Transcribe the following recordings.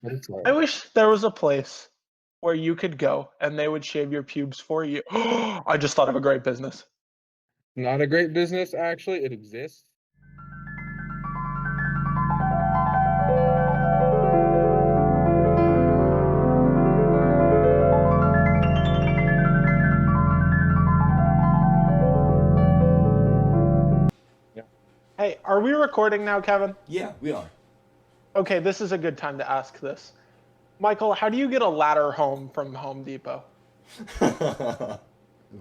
what it's I like. wish there was a place where you could go and they would shave your pubes for you. I just thought of a great business. Not a great business, actually. It exists. Yeah. Hey, are we recording now, Kevin? Yeah, we are. Okay, this is a good time to ask this. Michael, how do you get a ladder home from Home Depot?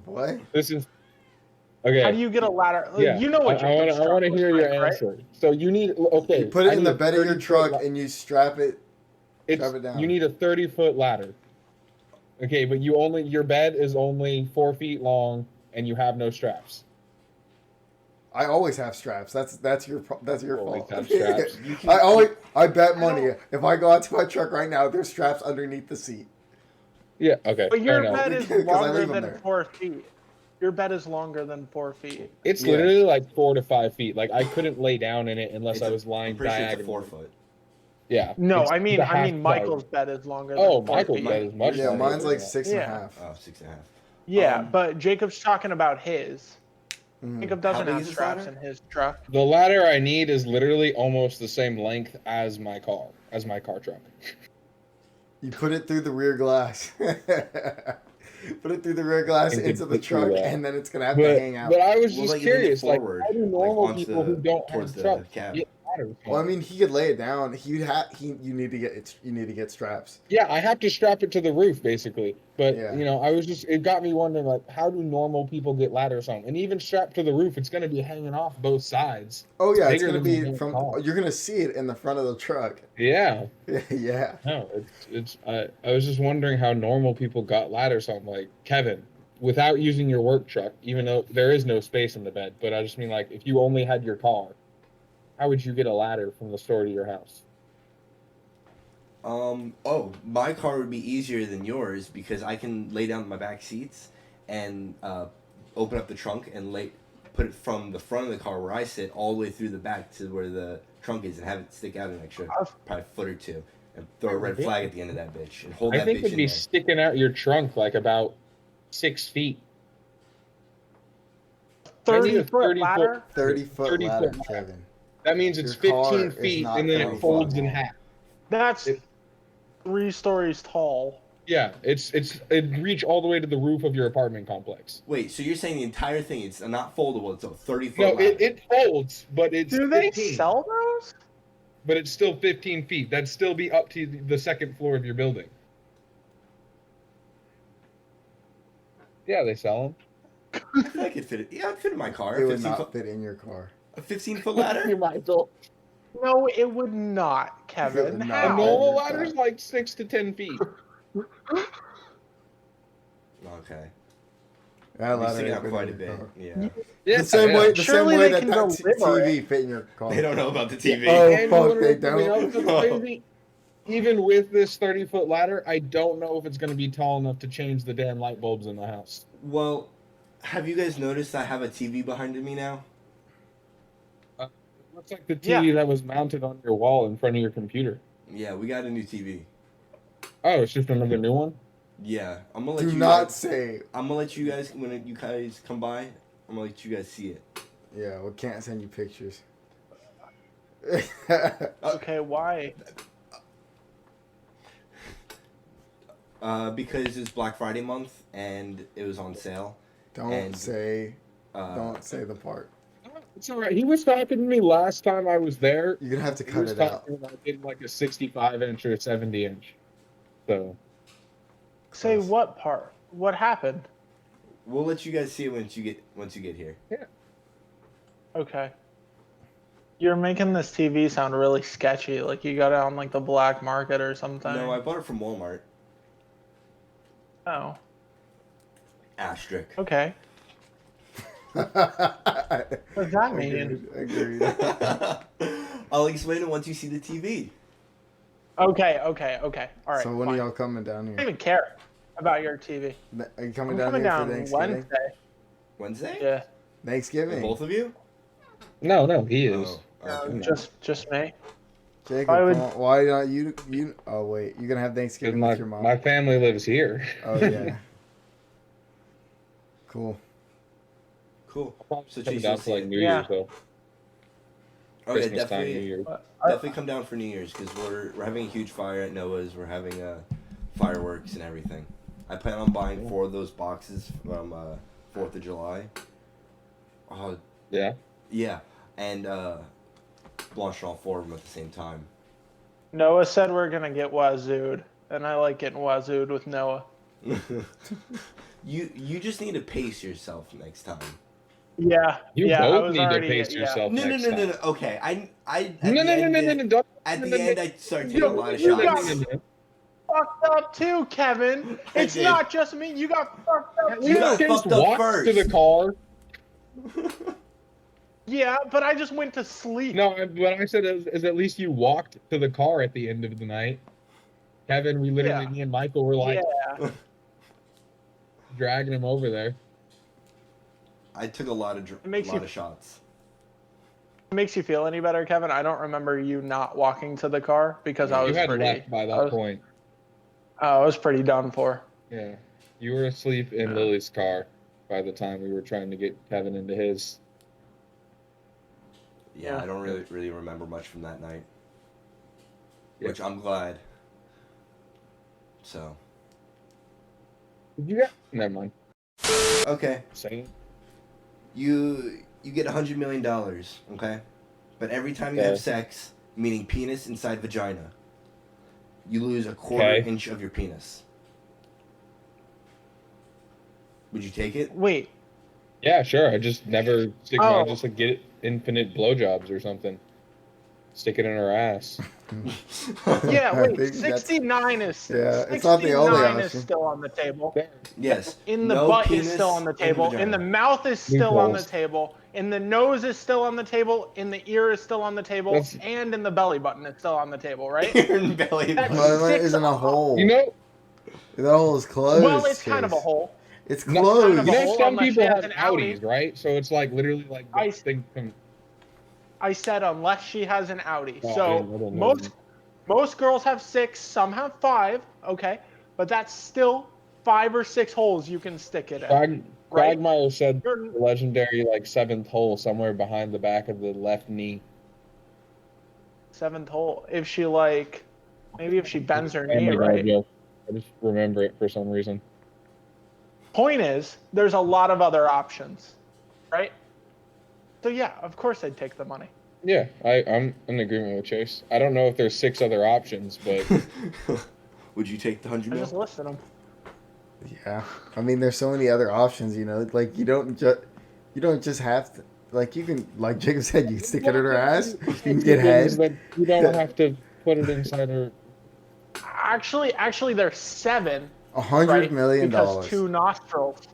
What? This is How okay. do you get a ladder? Yeah, You know what Jacob's I truck want to was hear your like, right? answer. So you need You okay. put it I in need the a bed of your 30-foot truck and you strap it It's down. you need a 30-foot ladder. Okay, but your bed is only 4 feet long and you have no straps. I always have straps. That's your Always fault. have straps. You can, I bet money. don't- If I go out to my truck right now, there's straps underneath the seat. Yeah, okay. But Fair your enough. bed is 'Cause I longer leave 'em than there. 4 feet. Your bed is longer than 4 feet. It's Yeah. literally like 4 to 5 feet. Like I couldn't lay down in it unless it's I was lying I'm pretty sure it's a diagonally. 4 foot. Yeah. No, it's I the half size. Michael's bed is longer Oh, than 4 Michael's feet. bed is much Yeah, longer mine's than like that. 6.5. Oh, 6.5. Yeah, but Jacob's talking about his. Mhm. Jacob How doesn't big have is his straps ladder? in his truck. The ladder I need is literally almost the same length as my car truck. You put it through the rear glass. Put it through the rear glass And into the get through truck, that. and then it's gonna have to hang out. But I was Well, just like, you lean it curious, like forward, how do like, normal onto people who don't towards have the trucks cab. get ladders? Well, I mean, he could lay it down. You need to get straps. Yeah, I have to strap it to the roof basically. But Yeah. it got me wondering like how do normal people get ladders home? And even strapped to the roof, it's gonna be hanging off both sides. Oh yeah, it's bigger gonna than the be main from. car. You're gonna see it in the front of the truck. Yeah. Yeah. No, I was just wondering how normal people got ladders home. Like Kevin, without using your work truck, even though there is no space in the bed, but I just mean like if you only had your car, how would you get a ladder from the store to your house? Oh, my car would be easier than yours because I can lay down my back seats and open up the trunk and put it from the front of the car where I sit all the way through the back to where the trunk is and have it stick out an extra probably foot or two and throw a red flag at the end of that bitch and hold I that think bitch it'd in be there. sticking out your trunk like about 6 feet. 30-foot ladder? 30-foot 30 ladder, foot Kevin. That means it's Your car 15 is feet not and then 30 it folds feet in long. half. That's 3 stories tall. Yeah, it'd reach all the way to the roof of your apartment complex. Wait, so you're saying the entire thing it's not foldable? It's a 30-foot No, ladder. it folds, but it's Do they 15. sell those? But it's still 15 feet. That'd still be up to the second floor of your building. Yeah, they sell them. I feel like it'd fit. Yeah, it'd fit in my car. It A would 15 not foot, fit in your car. a 15-foot ladder. Michael. No, it would not, Kevin. It would not. A How? normal ladder's like 6 to 10 feet. Okay. That You're ladder sticking ain't out fitting quite a in your bit. car. Yeah. Yeah, The same yeah. way Surely that they can that deliver TV fit in your car. They don't know about the TV. Oh, And you fuck, wanna they know something don't. else that's crazy? Even with this 30-foot ladder, I don't know if it's going to be tall enough to change the damn light bulbs in the house. Well, have you guys noticed I have a TV behind me now? It looks like the TV that was mounted on your wall in front of your computer. Yeah, we got a new TV. Oh, it's just another new one? Yeah, I'm gonna let Do you not guys, say. I'm gonna let you guys when you guys come by. I'm gonna let you guys see it. Yeah, we can't send you pictures. Okay, why? Because it's Black Friday month and it was on sale. Don't say Uh, the part. It's all right. He was talking to me last time I was there. You're gonna have to He cut was it out. talking about getting like a 65-inch or a 70-inch. So, Say Close. what part? What happened? We'll let you guys see it once you get here. Okay. You're making this TV sound really sketchy, like you got it on like the black market or something. No, I bought it from Walmart. Oh, Asterisk. okay. What does that mean? Agreed. I'll explain it once you see the TV. Okay. All right. So when fine. are y'all coming down I don't here? even care about your TV. Are you coming I'm down coming here down for Thanksgiving? Wednesday. Wednesday? Yeah. Thanksgiving. Both of you? no, he is. Oh, No, okay. just me. Jacob, I would- come on. Why not you? You? Oh wait, you're gonna have Thanksgiving My with your mom. my family lives here. Oh yeah. Cool. Cool. So Coming Chase, down you'll for see like it. New Yeah. Year's though. Okay, Christmas time, New definitely. Year's. Definitely come down for New Year's because we're having a huge fire at Noah's. We're having fireworks and everything. I plan on buying 4 of those boxes from 4th of July. Oh Yeah. yeah, and launch all 4 of them at the same time. Noah said we're gonna get wazooed, and I like getting wazooed with Noah. You just need to pace yourself next time. Yeah, You yeah, I both was need to already, pace yeah. yourself No, next no, no, no, time. no. Okay, I at No, the no, no, end no, no, no, don't. at no, the no, end no. I start taking a Yo, lot of you got- shots. Fucked up too, Kevin. I It's did. not just me. You got fucked up You too. got Chase fucked up walked first. to the car. Yeah, but I just went to sleep. No, what I said is at least you walked to the car at the end of the night. Kevin, we literally, Yeah. me and Michael were like Yeah. dragging him over there. I took a lot of shots. It makes you feel any better, Kevin? I don't remember you not walking to the car because I You was had pretty. left by that point. I was pretty done for. Yeah. You were asleep in Yeah. Lily's car by the time we were trying to get Kevin into his. Yeah, Yeah. I don't really remember much from that night. Yeah. Which I'm glad. So. Did you get? Never mind. Okay. Same. You get $100 million, okay? But every time you Okay. have sex, meaning penis inside vagina, you lose a quarter Okay. inch of your penis. Would you take it? Wait, Yeah, sure. I just never stick Oh. my just like get infinite blowjobs or something. Stick it in her ass. yeah, I wait. think that's- 69 is Yeah, it's not the only 69 is option. still on the table. Yes. In the No butt penis is still on the in table. vagina. In the mouth is still on the Loopholes. table. In the nose is still on the table. In the ear is still on the table. That's- And in the belly button is still on the table, right? Your belly That's- button. But it 6 isn't a hole. You know, that hole is closed. Well, it's kind of a Chase. hole. It's No, closed. kind of you a know hole some unless people she has have an Audi. Audis, right? So it's like literally like I- this thing from. I said unless she has an Audi. Oh, I So didn't know. most girls have 6, some have 5, okay? But that's still 5 or 6 holes you can stick it in. Quagmire said You're- the legendary like 7th hole somewhere behind the back of the left knee. 7th hole. If she maybe if she bends her knee, Family Guy right? joke. I just remember it for some reason. Point is, there's a lot of other options, right? So yeah, of course I'd take the money. Yeah, I'm in agreement with Chase. I don't know if there's 6 other options, but Would you take the 100 I just mil? listed them. Yeah, I mean, there's so many other options. You know, like you don't just have to. Like you can, like Jacob said, you can stick it in her ass. You can get things head. that you don't have to put it inside her. Actually, there's 7. $100 right? million. Because 2 nostrils.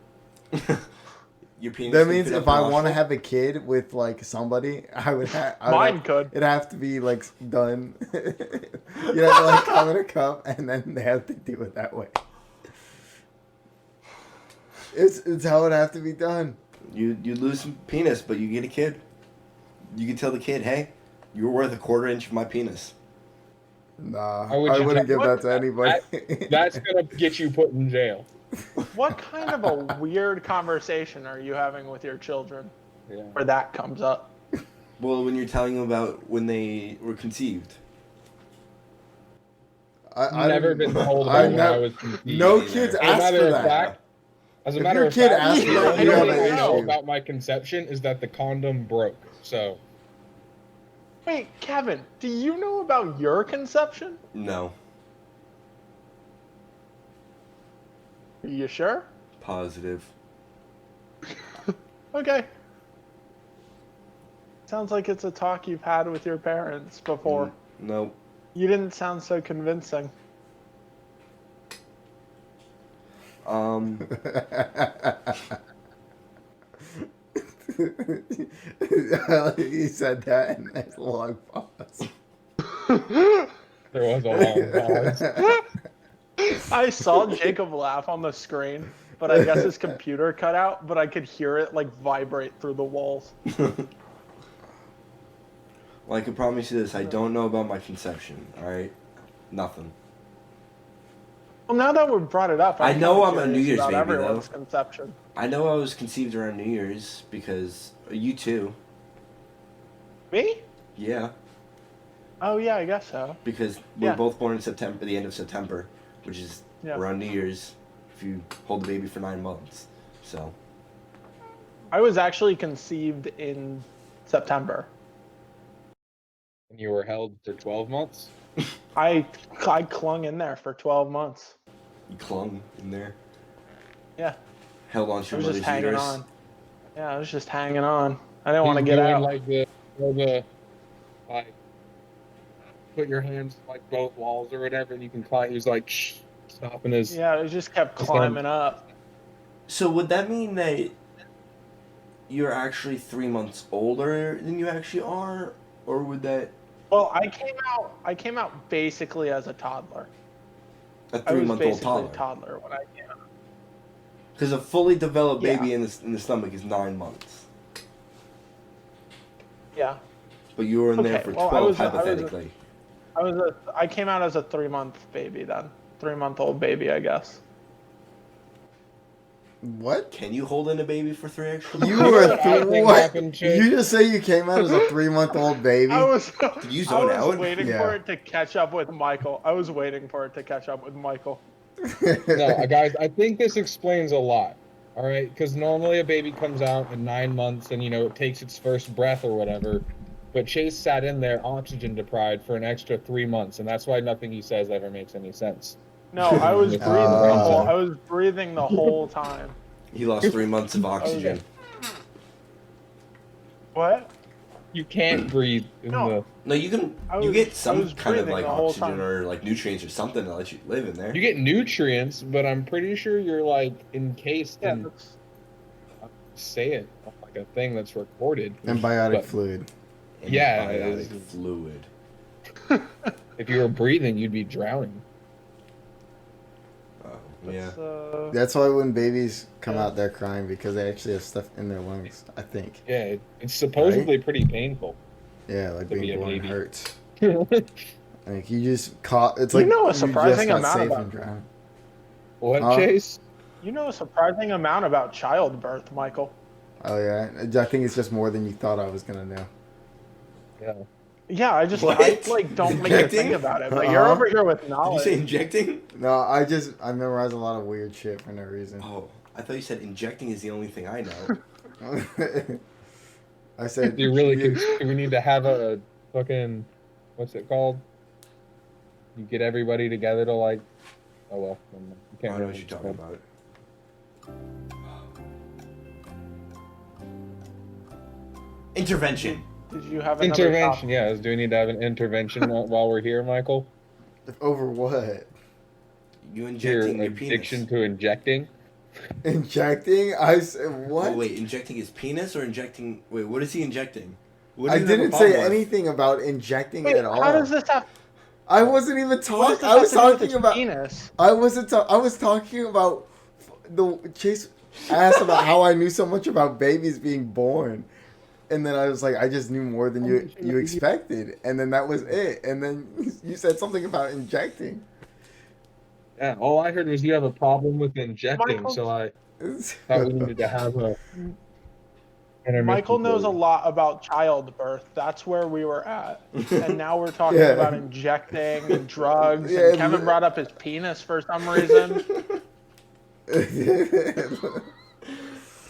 Your penis That can means fit if up I your want to nostril? have a kid with like somebody, I would have. Mine could. It'd have to be like done. You have to like come in a cup, and then they have to do it that way. It's how it have to be done. You lose some penis, but you get a kid. You can tell the kid, hey, you're worth a quarter inch of my penis. Nah, How would I you wouldn't give what? that to anybody. That's gonna get you put in jail. What kind of a weird conversation are you having with your children Yeah. where that comes up? Well, when you're telling them about when they were conceived. I've Never been told I about when I never- was conceived. No either. kids As a ask matter for of that. fact, As a If matter your of kid fact, asks for the that, only you have thing an I know issue. about my conception is that the condom broke. So Wait, Kevin, do you know about your conception? No. Are you sure? Positive. Okay. Sounds like it's a talk you've had with your parents before. No. You didn't sound so convincing. He said that, and there's a long pause. there was a long pause. I saw Jacob laugh on the screen, but I guess his computer cut out, but I could hear it like vibrate through the walls. Well, I can promise you this: I don't know about my conception. All right, nothing. Well, now that we've brought it up, I know kinda I'm a New curious Year's about baby, everyone's though. conception. I know I was conceived around New Year's because you too. Me? Yeah, Oh yeah, I guess so. because we're Yeah. both born in September, the end of September, which is Yeah. around New Year's. If you hold the baby for 9 months, so I was actually conceived in September. And you were held for 12 months. I clung in there for 12 months. you clung in there, Yeah, held on I to was your just mother's hanging uterus. on. Yeah, I was just hanging on. I didn't want to He's get doing out. like like put your hands like both walls or whatever, and you can climb. He's like stopping his. Yeah, I just kept His climbing up. So would that mean that you're actually 3 months older than you actually are, or would that Well, I came out basically as a toddler. a I was 3-month-old basically a toddler? toddler when I came out. Because a fully developed Yeah. baby in the stomach is 9 months, Yeah. but you were in there Okay, for well, 12 hypothetically. I came out as a 3-month baby then. 3-month-old baby, I guess. What? Can you hold in a baby for 3 extra You months? were what I think what? happened, Chase? You just say you came out as a 3-month-old baby? I was Did you I zone was out? waiting Yeah. for it to catch up with Michael. I was waiting for it to catch up with Michael. No, guys, I think this explains a lot. All right, because normally a baby comes out in 9 months, and it takes its first breath or whatever. But Chase sat in there oxygen deprived for an extra 3 months, and that's why nothing he says ever makes any sense. No, I was It's breathing the brain whole. cell. I was breathing the whole time. He lost 3 months of oxygen. What? You can't breathe in No. No, you can. I You was- get I some was kind of breathing like the whole oxygen time. or like nutrients or something to let you live in there. You get nutrients, but I'm pretty sure you're like encased Yeah, in that's, say it like a thing that's recorded. Embiotic But fluid. Yeah, Biotic it's- fluid. if you were breathing, you'd be drowning. Oh, yeah. that's, That's why when babies come Yeah. out, they're crying because they actually have stuff in their lungs, I think. Yeah, it's supposedly pretty painful. Yeah, like To be being a born baby. hurts. What, Like you just caught. It's You like know a just surprising got amount safe about- from drowning. Huh? Chase? you know a surprising amount about childbirth, Michael. Oh yeah, I think it's just more than you thought I was gonna know. Yeah. Yeah, I What? don't make you Injecting? think about it, but you're over here with Did you knowledge. say injecting? No, I memorize a lot of weird shit for no reason. Oh, I thought you said injecting is the only thing I know. I said You really can. We need to have a fucking, what's it called? You get everybody together to like, oh well, never mind. You I can't don't know remember what you're what it's talking called. about. Intervention. Did you have another Intervention, yeah. Do we need to have an intervention while we're here, Michael? over what? You Your injecting your addiction penis. to injecting? Injecting? I said what? Oh, wait, injecting his penis or injecting? Wait, what is he injecting? What I do you have a didn't problem say with? anything about injecting Wait, at all. how does this have? I wasn't even What does talking. this I was have to do with talking his about. penis? I wasn't. I was talking about the Chase asked about how I knew so much about babies being born, and then I was like, I just knew more than you expected, and then that was it. And then you said something about injecting. Yeah, all I heard was you have a problem with injecting, Michael- so I thought we needed to have a intermission Michael knows a for you. lot about childbirth. That's where we were at, and now we're talking Yeah. about injecting and drugs. Yeah, and Kevin brought up his penis for some reason.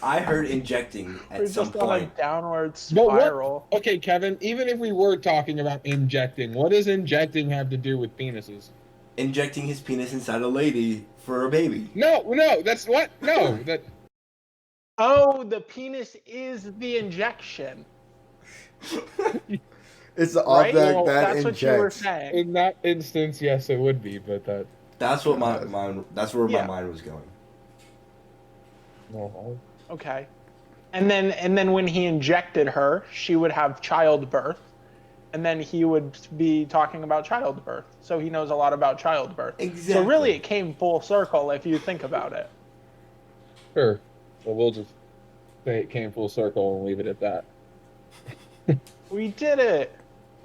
I heard injecting We're at some just on a point. downward But what- spiral. Okay, Kevin, even if we were talking about injecting, what does injecting have to do with penises? Injecting his penis inside a lady for a baby. No, that's what? No, that Oh, the penis is the injection, It's the right? object that That's what you were injects. saying. in that instance, yes, it would be, but that That's what my mind. That's where Yeah. my mind was going. no. Okay. And then when he injected her, she would have childbirth. And then he would be talking about childbirth. So he knows a lot about childbirth. Exactly. So really it came full circle if you think about it. Sure. Well, we'll just say it came full circle and leave it at that. We did it.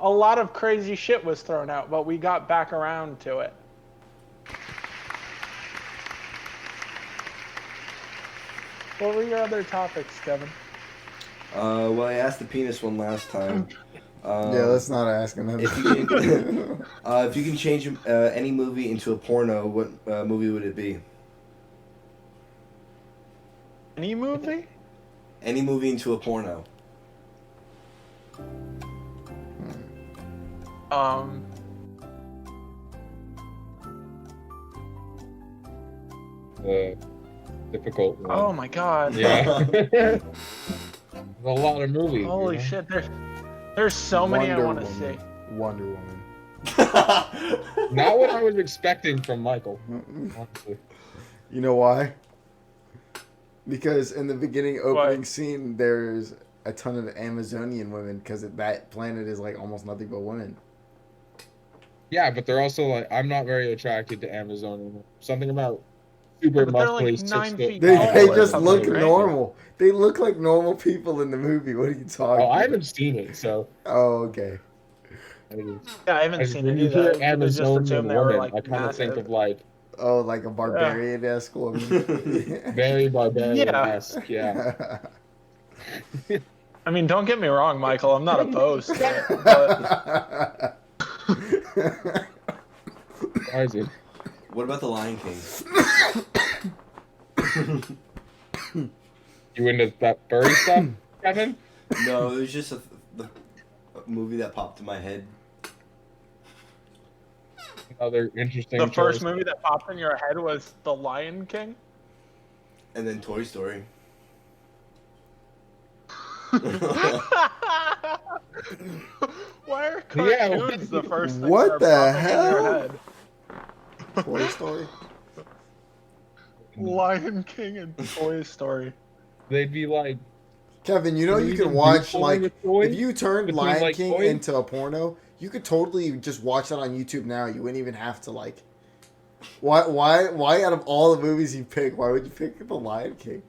a lot of crazy shit was thrown out, but we got back around to it. What were your other topics, Kevin? Well, I asked the penis one last time. Yeah, let's not ask another. If you can, if you can change any movie into a porno, what movie would it be? Any movie? Any movie into a porno. Difficult one. Oh my god. Yeah. There's a lot of movies. Holy you know? shit, there's so many I want to see. Wonder Woman. Not what I was expecting from Micheal. Honestly. You know why? Because in the beginning opening scene, there's a ton of Amazonian women because that planet is like almost nothing but women. Yeah, but they're also like, I'm not very attracted to Amazonian. Something about super But they're, like, muscly 9 feet They tall or just something, look right? normal. They look like normal people in the movie. What are you talking Oh, I about? haven't seen it, so. Oh, okay. Yeah, I haven't seen When it you either. hear I just Amazonian assumed they were woman, like I kind of think massive. of like Oh, like a barbarian-esque woman. very barbarian-esque, yeah. I mean, don't get me wrong, Micheal. I'm not opposed to it, but Why is it? What about The Lion King? You into that furry stuff, Kevin? No, it was just a movie that popped in my head. Another interesting the choice. first movie that popped in your head was The Lion King. And then Toy Story. Why are cartoons the first thing What that are the popping in your hell? head? Toy Story? Lion King and Toy Story. They'd be like, Kevin, you know Can you we can even watch do porn like with toys? if you turned Between, Lion like, King toys? into a porno, you could totally just watch that on YouTube now. You wouldn't even have to like. Why out of all the movies you pick, why would you pick The Lion King?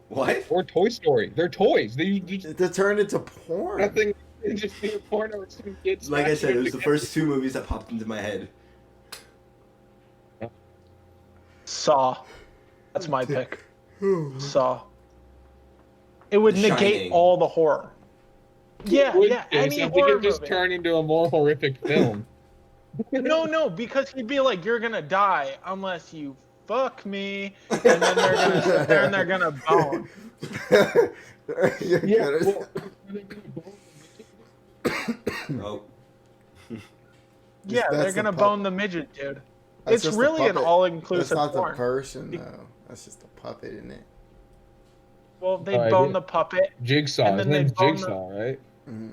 What? or Toy Story. They're toys. They just To turn into porn. nothing. They just be a porno with some kids. Like I said, it was the together. first two movies that popped into my head. Saw. That's my pick. Saw. It would The negate Shining. all the horror. Yeah, Would yeah. do, Any so horror they could just movie. turn into a more horrific film. No, because he'd be like, "You're gonna die unless you fuck me," and then they're gonna sit there and they're gonna bone. You're Yeah. gonna- Oh. Yeah, That's they're the gonna pup- bone the midget, dude. That's It's just the really an puppet. all-inclusive That's not porn. the person though. That's just the puppet, isn't it? Well, they'd Oh, I bone did. the puppet. Jigsaw. And His then name's they bone Jigsaw, right? Mm-hmm.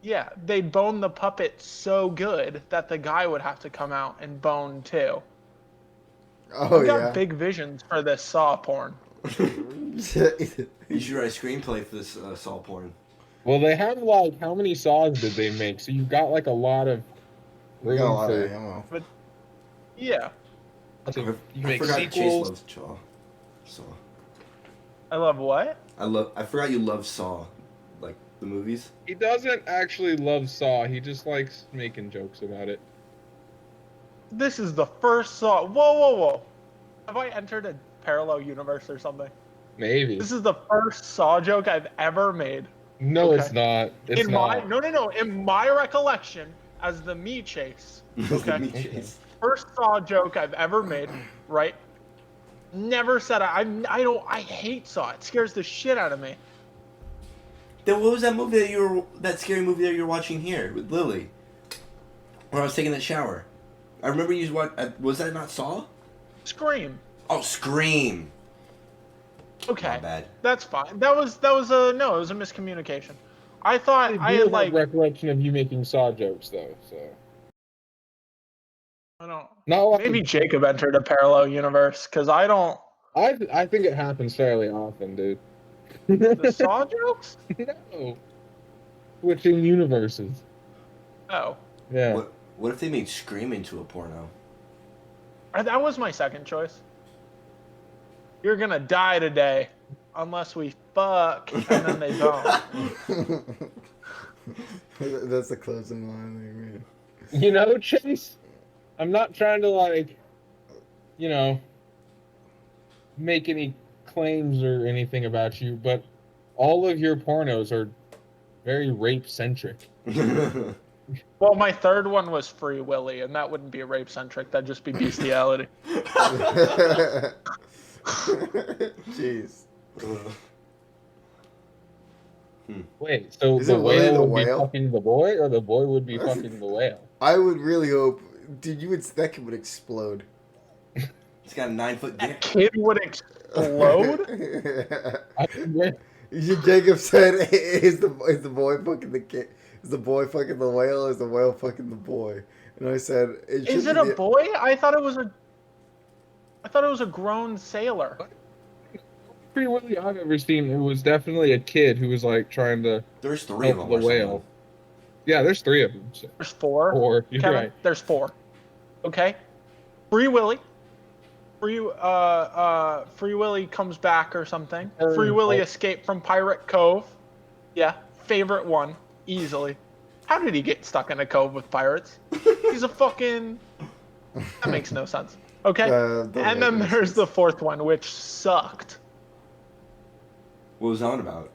Yeah, they'd bone the puppet so good that the guy would have to come out and bone too. Oh We got yeah. big visions for this Saw porn. You should write a screenplay for this Saw porn. Well, they have like how many saws did they make? So you've got like a lot of We got a room lot for. of ammo. Yeah, You I make forgot Chase sequels. loves Saw. I love what? I forgot you love Saw, like the movies. He doesn't actually love Saw. He just likes making jokes about it. This is the first Saw. Whoa. Have I entered a parallel universe or something? Maybe. This is the first Saw joke I've ever made. No, Okay. it's not. It's in not. my no. In my recollection, as the me chase, okay, Me Chase. first Saw joke I've ever made, right? Never said I hate Saw. It scares the shit out of me. Then what was that movie that scary movie that you were watching here with Lily? Where I was taking that shower. I remember you was that not Saw? Scream. Oh, Scream. Okay, Not bad. that's fine. It was a miscommunication. I thought I I do had have like recollection of you making Saw jokes though. So I don't. not like Maybe Jacob entered a parallel universe because I don't. I think it happens fairly often, dude. The Saw jokes? No. Switching universes. Oh, Yeah. What if they made Scream into a porno? that was my second choice. You're gonna die today unless we fuck, and then they don't. That's the closing line there, man. You know, Chase, I'm not trying to like, you know, make any claims or anything about you, but all of your pornos are very rape centric. Well, my third one was Free Willy, and that wouldn't be rape centric. That'd just be bestiality. Jeez. Wait, so Is the it really whale the would whale? be fucking the boy, or the boy would be fucking the whale? I would really hope, dude. That kid would explode. He's got a 9-foot That dick. kid would explode. I mean, Jacob said, "Is the boy fucking the kid? Is the boy fucking the whale? Or is the whale fucking the boy?" And I said, Is it a boy? I thought it was a grown sailor. Free Willy I've ever seen, it was definitely a kid who was like trying to There's 3 of help them. the whale. Yeah, there's 3 of them. So. There's 4. 4, you're Kevin, right. there's 4. Okay. Free Willy. Free Willy comes back or something. Free Willy escaped from Pirate Cove. Yeah, favorite one, easily. How did he get stuck in a cove with pirates? He's a fucking... That makes no sense. Okay? And then there's the 4th one, which sucked. What was on about?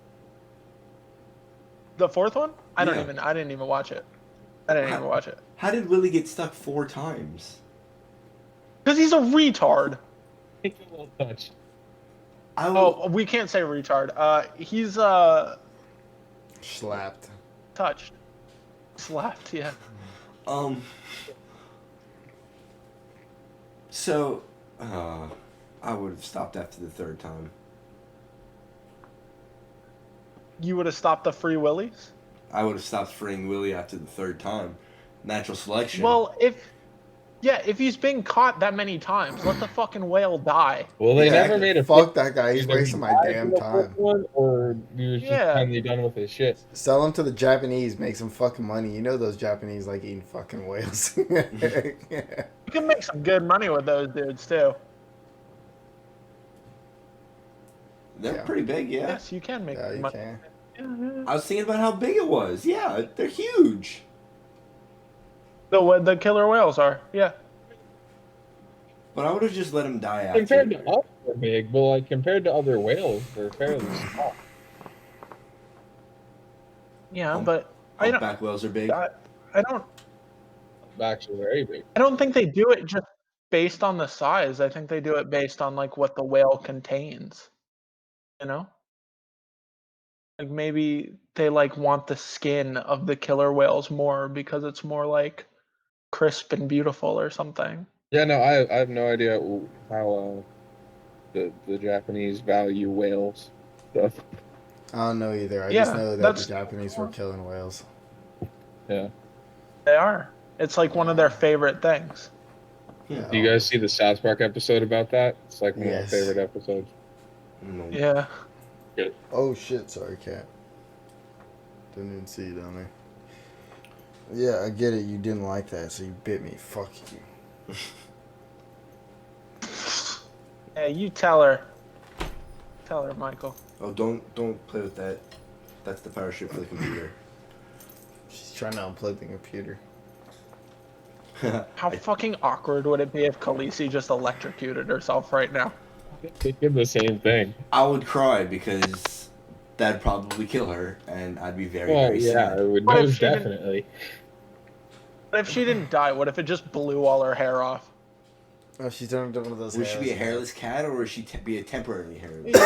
The 4th one? I Yeah. didn't even watch it. I didn't even watch it. How did Willie get stuck 4 times? Because he's a retard. Take a little touch. Oh, we can't say retard. He's slapped. touched. Slapped, yeah. So, I would have stopped after the 3rd time. You would have stopped the Free Willies? I would have stopped freeing Willie after the 3rd time. Natural selection. Well, if he's been caught that many times, let the fucking whale die. Well, they never Exactly. made a Fuck that guy. He's either wasting my died damn in the first time. one, or he was just Yeah. finally done with his shit. Sell him to the Japanese. Make some fucking money. You know those Japanese like eating fucking whales. You can make some good money with those dudes too. They're Yeah. pretty big, yeah. Yes, you can make Yeah, you money. can. Yeah. I was thinking about how big it was. Yeah, they're huge. The killer whales are. Yeah. But I would have just let him die after. Compared to us, they're big, but like compared to other whales, they're fairly small. Yeah, but I don't. Humpback whales are big. I don't. Actually, very big. I don't think they do it just based on the size. I think they do it based on like what the whale contains. You know? Like maybe they like want the skin of the killer whales more because it's more like crisp and beautiful or something. Yeah, no, I have no idea how the Japanese value whales stuff. I don't know either. I Yeah, just know that that's- the Japanese were killing whales. Yeah. They are. It's like one of their favorite things. Yeah. Do you guys see the South Park episode about that? It's like one of my Yes. favorite episodes. No. Yeah. Oh shit! Sorry, cat. Didn't even see you down there. Yeah, I get it. You didn't like that, so you bit me. Fuck you. Yeah, you tell her. Tell her, Michael. Oh, don't play with that. That's the power strip for the computer. She's trying to unplug the computer. How fucking awkward would it be if Khaleesi just electrocuted herself right now? They did the same thing. I would cry because that'd probably kill her, and I'd be very, Well, very yeah, sad. it would What if most she didn't- definitely. What if she didn't die? What if it just blew all her hair off? Oh, she's turned into one of those. Would she be a hairless hairless cat, or would she be a temporarily hairless?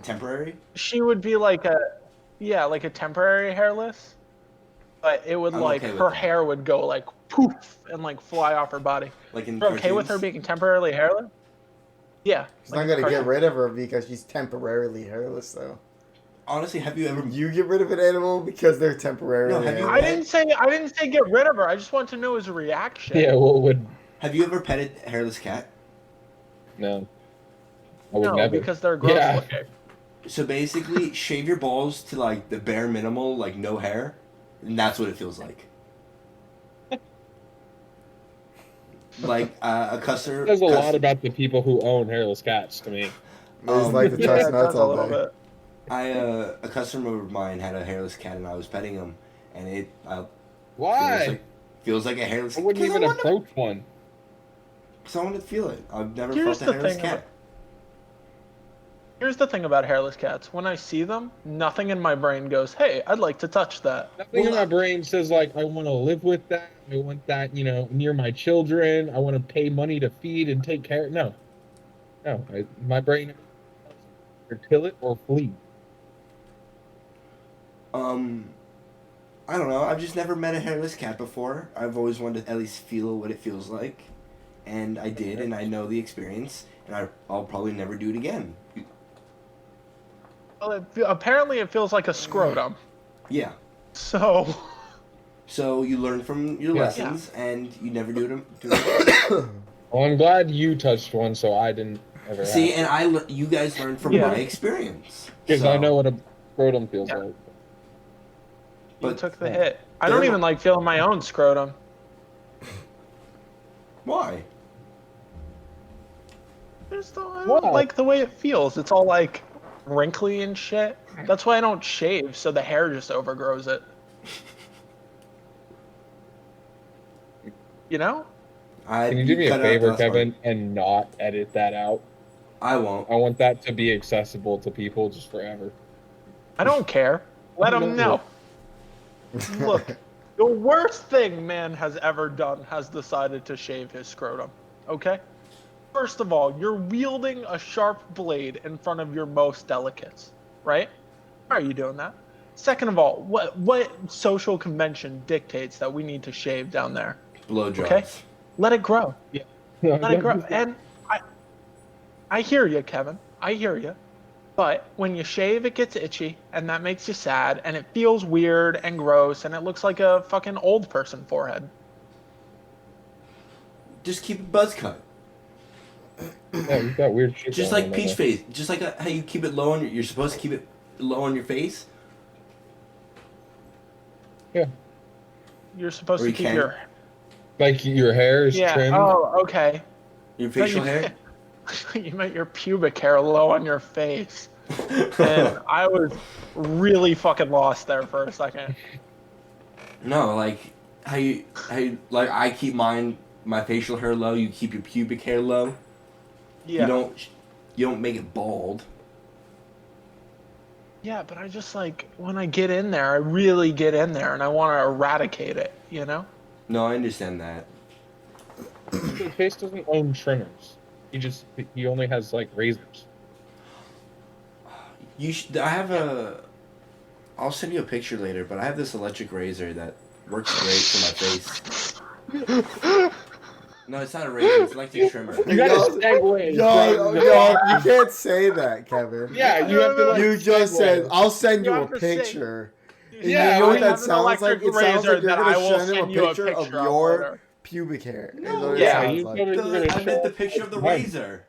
Temporary? She would be like like a temporary hairless, but it would I'm like okay with her that. hair would go like poof and like fly off her body. Like in You're okay with her cartoons? being temporarily hairless? Yeah. She's like not in gonna get cartoons. rid of her because she's temporarily hairless, though. Honestly, have you ever? You get rid of an animal because they're temporarily No, have you- hairless. I didn't say get rid of her. I just want to know his reaction. Yeah, what would. Have you ever petted a hairless cat? No. I would No, never. because they're gross Yeah. looking. So basically, shave your balls to like the bare minimal, like no hair, and that's what it feels like. Like a customer. Says a lot about the people who own hairless cats to me. They just like to Yeah, touch it nuts does a all little day. bit. A customer of mine had a hairless cat, and I was petting him, and it Why? feels like a hairless. I wouldn't even approach one. Because I want to feel it. I've never Here's felt a the hairless thing cat. Here's the thing about hairless cats. When I see them, nothing in my brain goes, "Hey, I'd like to touch that." Nothing in my brain says like I want to live with that. I want that, near my children. I want to pay money to feed and take care. No, no. My brain either kill it or flee. I don't know. I've just never met a hairless cat before. I've always wanted to at least feel what it feels like, and I did, and I know the experience, and I'll probably never do it again. Well, apparently it feels like a scrotum. Yeah. So you learn from your Yeah. lessons, and you never do it again. Well, I'm glad you touched one, so I didn't ever. See, and you guys learned from my experience. Because I know what a scrotum feels like. you But took the hit. I don't even like feeling my own scrotum. Why? I don't like the way it feels. It's all like wrinkly and shit. That's why I don't shave, so the hair just overgrows it. You know? Can you do me a favor, Kevin, and not edit that out? I won't. I want that to be accessible to people just forever. I don't care. Let them know. Look, the worst thing man has ever done has decided to shave his scrotum. Okay? First of all, you're wielding a sharp blade in front of your most delicates, right? Why are you doing that? Second of all, what social convention dictates that we need to shave down there? Blowjobs. Okay? Let it grow. Yeah. Let it grow. And I hear you, Kevin. I hear you. But when you shave, it gets itchy, and that makes you sad, and it feels weird and gross, and it looks like a fucking old person forehead. Just keep it buzz cut. Yeah, you've got weird shit. Just like peach face. Just like how you keep it low on you're supposed to keep it low on your face. Yeah. You're supposed to keep your... Like your hair is trimmed. Oh, okay. Your facial hair? You meant your pubic hair low on your face. And I was really fucking lost there for a second. No, like how you like I keep my facial hair low, you keep your pubic hair low. Yeah. You don't make it bald. Yeah, but I just like when I get in there, I really get in there and I want to eradicate it, you know? No, I understand that. His face doesn't own trimmers. He only has like razors. I'll send you a picture later, but I have this electric razor that works great for my face. No, it's not a razor, it's an electric trimmer. You gotta segue. You can't say that, Kevin. Yeah, you have to like You just segue. said, I'll send you You a have to say- picture. Yeah, you know what I that have an sounds like? electric It sounds razor like you're that going I to will send him send a you a picture of picture of your later. pubic hair. No. Is what it Yeah, sounds you like. totally I meant the picture of the razor.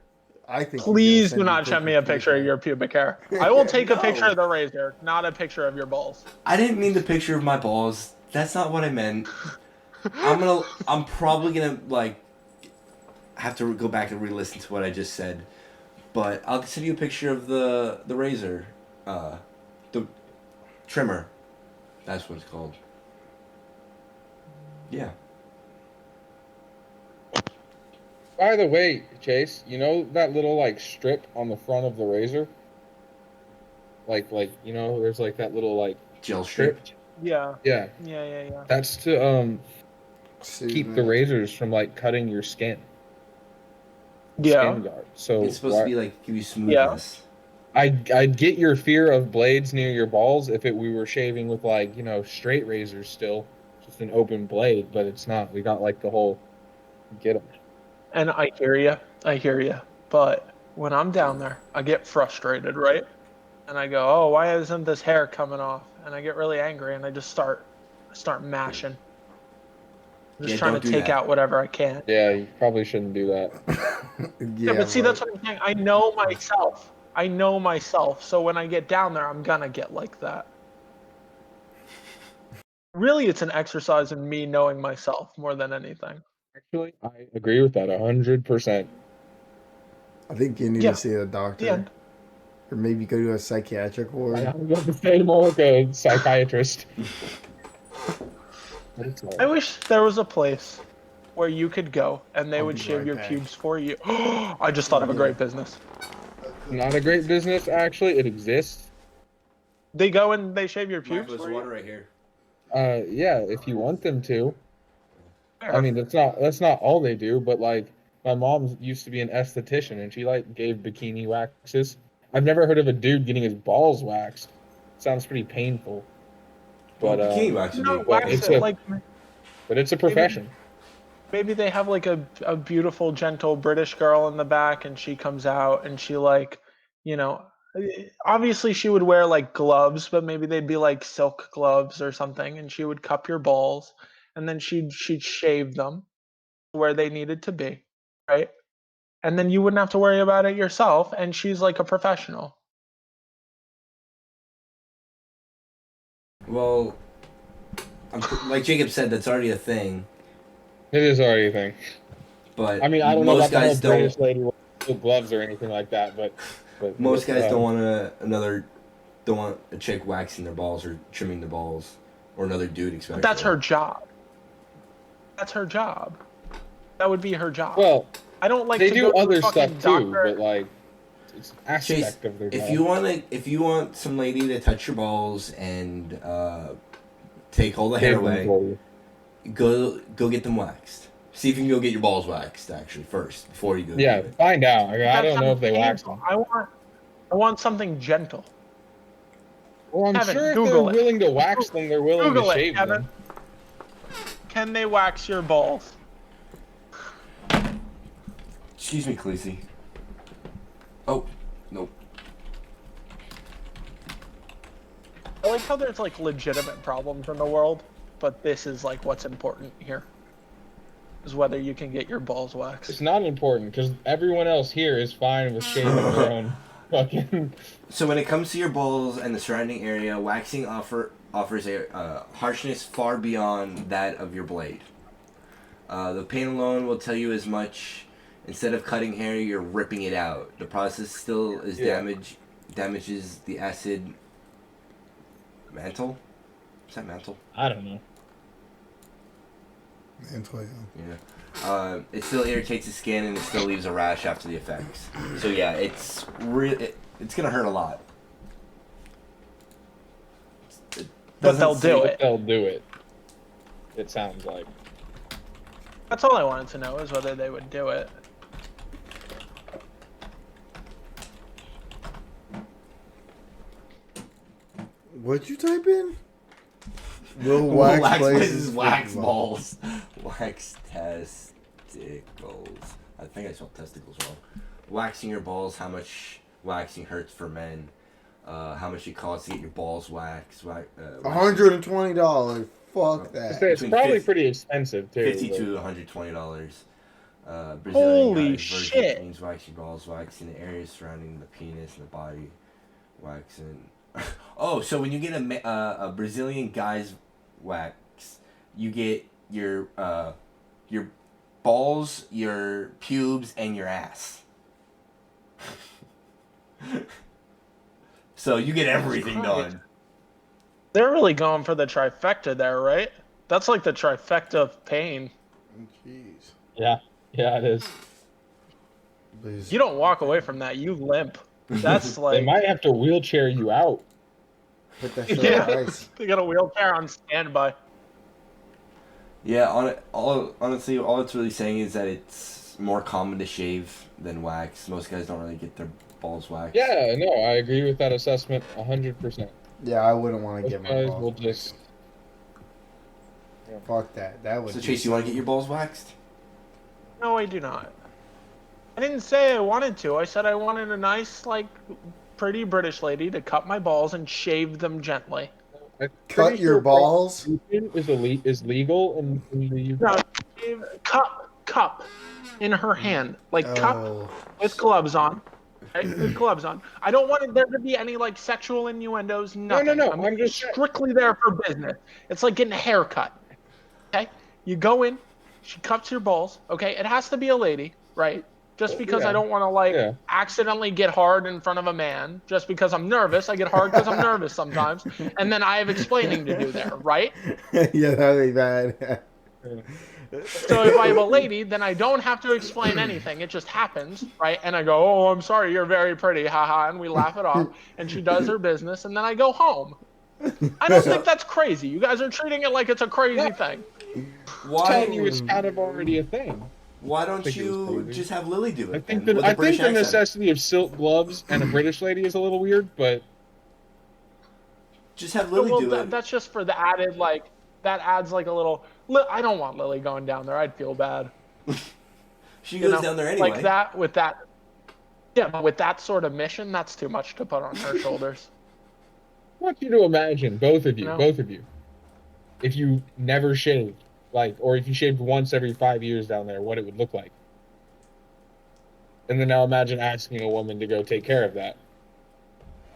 I think Please do not send me a picture of your pubic hair. I will take a No. picture of the razor, not a picture of your balls. I didn't mean the picture of my balls. That's not what I meant. I'm probably gonna like have to go back and re-listen to what I just said. But I'll send you a picture of the razor, the trimmer. That's what it's called. Yeah. By the way, Chase, you know that little like strip on the front of the razor? Like there's like that little like Gel strip. Yeah. Yeah. Yeah. That's to keep the razors from like cutting your skin. Skin guard. So It's supposed to be like give you smoothness. I'd get your fear of blades near your balls if we were shaving with like, straight razors still. Just an open blade, but it's not. We got like the whole get them. And I hear you. But when I'm down there, I get frustrated, right? And I go, oh, why isn't this hair coming off? And I get really angry and I just start mashing. I'm just trying to take out whatever I can. Yeah, you probably shouldn't do that. Yeah, but see, that's what I'm saying. I know myself. So when I get down there, I'm gonna get like that. Really, it's an exercise in me knowing myself more than anything. Actually, I agree with that 100%. I think you need to see a doctor. Yeah. Or maybe go to a psychiatric ward. I'm going to say more like a psychiatrist. I wish there was a place where you could go and they I'll would be shave right your back. pubes for you. I just thought of a great business. Not a great business, actually. It exists. They go and they shave your pubes There's for water you. right here. Yeah, if you want them to. Fair. I mean, that's not all they do, but like my mom used to be an esthetician and she like gave bikini waxes. I've never heard of a dude getting his balls waxed. Sounds pretty painful. Well, But bikini wax would No, be. wax it's it a- like but it's a profession. maybe they have like a beautiful, gentle British girl in the back, and she comes out and she like, you know, obviously she would wear like gloves, but maybe they'd be like silk gloves or something, and she would cup your balls, and then she'd shave them where they needed to be, right? And then you wouldn't have to worry about it yourself, and she's like a professional. Well, like Jacob said, that's already a thing. It is already a thing. But I mean, I don't know most about the whole guys don't. British lady with no gloves or anything like that, but Most guys don't want a chick waxing their balls or trimming their balls, or another dude especially. But that's her job. That's her job. That would be her job. Well, I don't like they to do go to other a fucking stuff too, doctor. but like it's an aspect Chase, of their job. if you want some lady to touch your balls and take all the hair away, go get them waxed. See if you can go get your balls waxed actually first before you go. Yeah, do it. find out. I That don't know if sounds they wax painful. them. I want something gentle. Well, I'm Kevin, sure if Google they're it. willing to wax them, they're willing Google to it, shave Kevin. them. Can they wax your balls? Excuse me, Khaleesi. Oh, nope. I like how there's like legitimate problems in the world, but this is like what's important here. Is whether you can get your balls waxed. It's not important because everyone else here is fine with shaving their own fucking. So when it comes to your balls and the surrounding area, waxing offers a harshness far beyond that of your blade. The pain alone will tell you as much. Instead of cutting hair, you're ripping it out. The process still is damages the acid mantle. Is that mantle? I don't know. Yeah. It still irritates the skin and it still leaves a rash after the effects. So yeah, it's gonna hurt a lot. But they'll do it. They'll do it. It sounds like. That's all I wanted to know is whether they would do it. What'd you type in? Will Wax wax places places wax for balls. Wax testicles. I think I spelled testicles wrong. Waxing your balls, how much waxing hurts for men. How much it costs to get your balls waxed. $120. Fuck that. It's Between probably 50 pretty expensive too. $50 but- to $120. Brazilian Holy guys version shit. means waxing balls, waxing the areas surrounding the penis and the body, waxing. Oh, so when you get a Brazilian guy's wax, you get your balls, your pubes, and your ass. So you get everything done. They're really going for the trifecta there, right? That's like the trifecta of pain. Jeez. Yeah, it is. You don't walk away from that, you limp. That's They like might have to wheelchair you out. Put that shit Yeah. on ice. they got a wheelchair on standby. Yeah, honestly, all it's really saying is that it's more common to shave than wax. Most guys don't really get their balls waxed. Yeah, no, I agree with that assessment 100%. Yeah, I wouldn't want to Most get my guys balls will waxed. just. Fuck that. That would So be Chase, you want to get your balls waxed? No, I do not. I didn't say I wanted to. I said I wanted a nice, like, pretty British lady to cut my balls and shave them gently. I'm cut pretty your sure balls. prostitution is legal in the UK. No, cup in her hand, like cup Oh. with gloves on. Okay, with gloves on. I don't want there to be any like sexual innuendos. Nothing. no, I'm I'm just strictly there for business. It's like getting a haircut. Okay, you go in, she cuts your balls. Okay, it has to be a lady, right? Just because Yeah. I don't want to like Yeah. accidentally get hard in front of a man. Just because I'm nervous, I get hard because I'm nervous sometimes, and then I have explaining to do there, right? Yeah, that'd be bad. So if I have a lady, then I don't have to explain anything. It just happens, right? And I go, "Oh, I'm sorry, you're very pretty, haha," and we laugh it off, and she does her business, and then I go home. I don't think that's crazy. You guys are treating it like it's a crazy thing. Telling you it's Why? kind of already a thing. Why don't think it was you crazy. just have Lily do I it? think then, that with a I think British the accent? necessity of silk gloves and a British lady is a little weird, but Just have Lily Well, do it. that's just for the added like that adds like a little. I don't want Lily going down there. I'd feel bad. She You goes know, down there anyway. like that with that. Yeah, but with that sort of mission, that's too much to put on her shoulders. I want you to imagine both of you, No. if you never shaved, like, or if you shaved once every 5 years down there, what it would look like. And then now imagine asking a woman to go take care of that.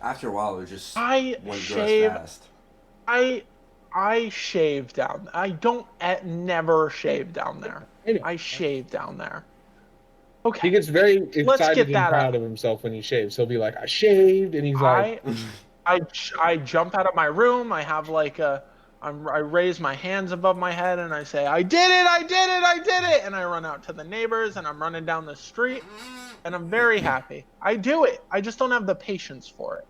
After a while, it just I wouldn't shave. grow as fast. I shave down. I don't never shave down there. Anyway, I shave down there. he Okay. gets very Let's excited get and that proud out. of himself when he shaves. He'll be like, "I shaved," and he's like, I jump out of my room. I have like I raise my hands above my head and I say, "I did it! I did it! I did it!" And I run out to the neighbors and I'm running down the street and I'm very happy. I do it. I just don't have the patience for it.